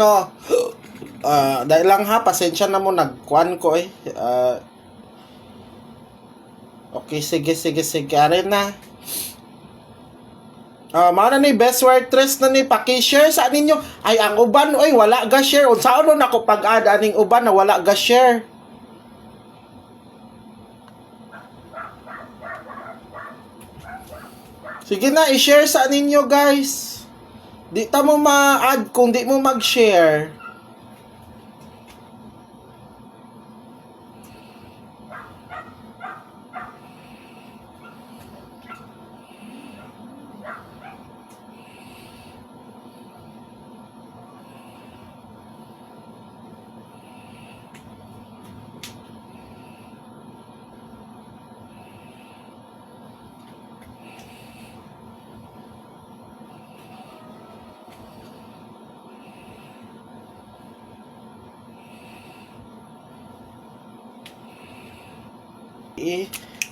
No, dahil lang ha, pasensya na mo, nagkuhan ko eh. Okay, sige, arin na. Mga na ni, best waitress na ni, paki-share sa ninyo. Ay, ang uban, oy, wala ga share. Unsa ano na ko pag-add, aning uban na wala ga share. Sige na, i-share sa ninyo, guys. Di ta mo ma-add kung di mo mag-share.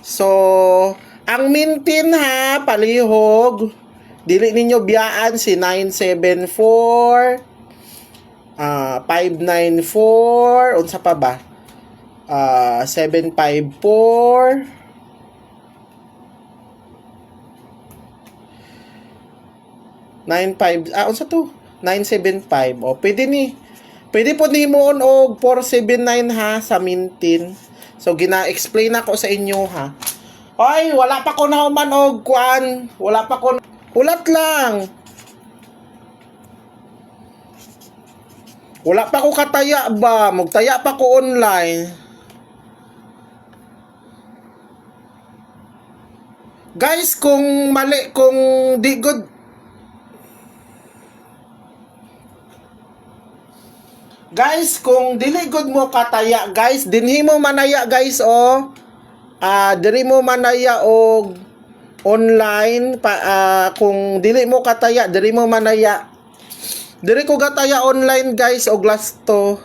So, ang mintin ha, palihog. Dili ninyo biyaan si 974, 594, unsa pa ba? 754, 95, unsa to? 975. O, pwede ni. Pwede po ni mo on og 479 ha sa mintin. So, gina-explain ako sa inyo, ha. Ay, wala pa ko na human og kuan. Wala pa ko. Ulat lang. Wala pa ko kataya ba? Magtaya pa ko online. Guys, kung mali, kung di good. Guys, kung dili good mo kataya, guys, dinhi mo manaya, guys, oh. Diri mo manaya og online kung dili mo kataya, diri mo manaya. Diri ko gataya online, guys, og last to.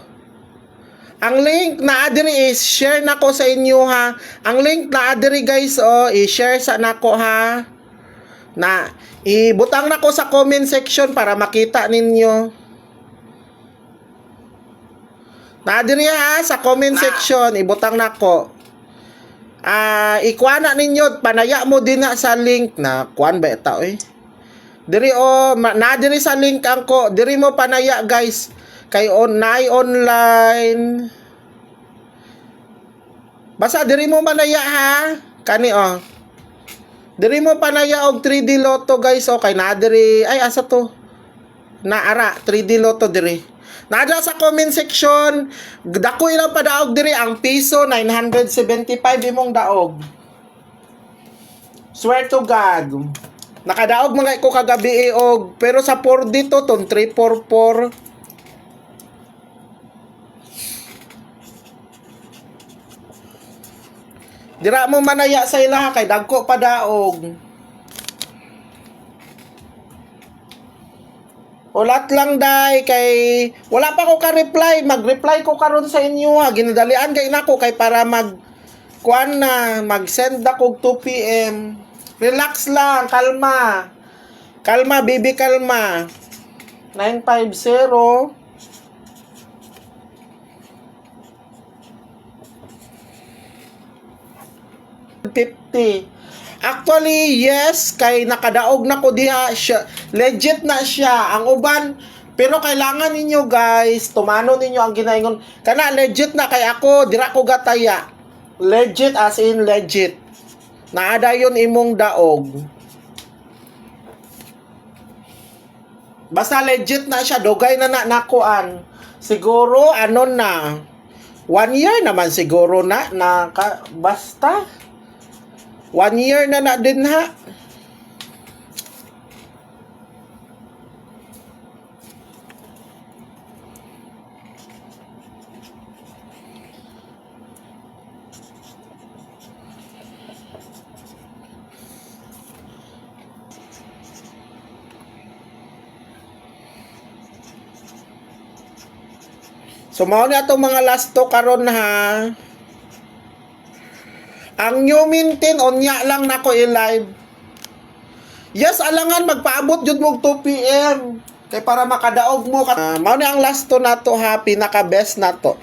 Ang link na diri is share nako sa inyo, ha. Ang link na diri, guys, oh, i-share sa nako, ha. Na ibutang nako sa comment section para makita ninyo. Nadiri ha, sa comment section, ibutang nako. Ikuha na ninyo, panaya mo din na sa link na, kuan ba ito eh. Diri nadiri sa link angko, diri mo panaya, guys. Kay online. Basta diri mo manaya ha. Kani diri mo panaya og 3D Lotto, guys, kay nadiri, ay asa to? Naara 3D Lotto diri. Nada sa comment section, dako ilang padaog diri ang piso 975 imong daog. Swear to God. Nakadaog mga ko kagabi og pero sa 4 dito ton 344. Dira mo manaya sa ilaha kay dagko padaog. Ulat lang day kay wala pa ko ka-reply, mag-reply ko karon sa inyo ha. Ginadalian kay nako kay para kuan na mag-send ako 2 PM. Relax lang, kalma. Kalma, baby, kalma. 950 50. Actually, yes, kay nakadaog na ko diha siya. Legit na siya. Ang uban, pero kailangan ninyo, guys, tumano ninyo ang ginaingon. Kana legit na kay ako, dira ko gataya. Legit as in legit. Naada yun imong daog. Basta legit na siya, dugay na nakuan. Siguro ano na 1 year naman siguro na basta 1 year na din ha. So mao na itong mga last to karon ha. Ang new mintin onya lang nako i-live. Yes, alangan magpaabot jud mo 2 PM. Kay para makadaog mo ka. Mao ni ang last to na to ha, pinaka best na to.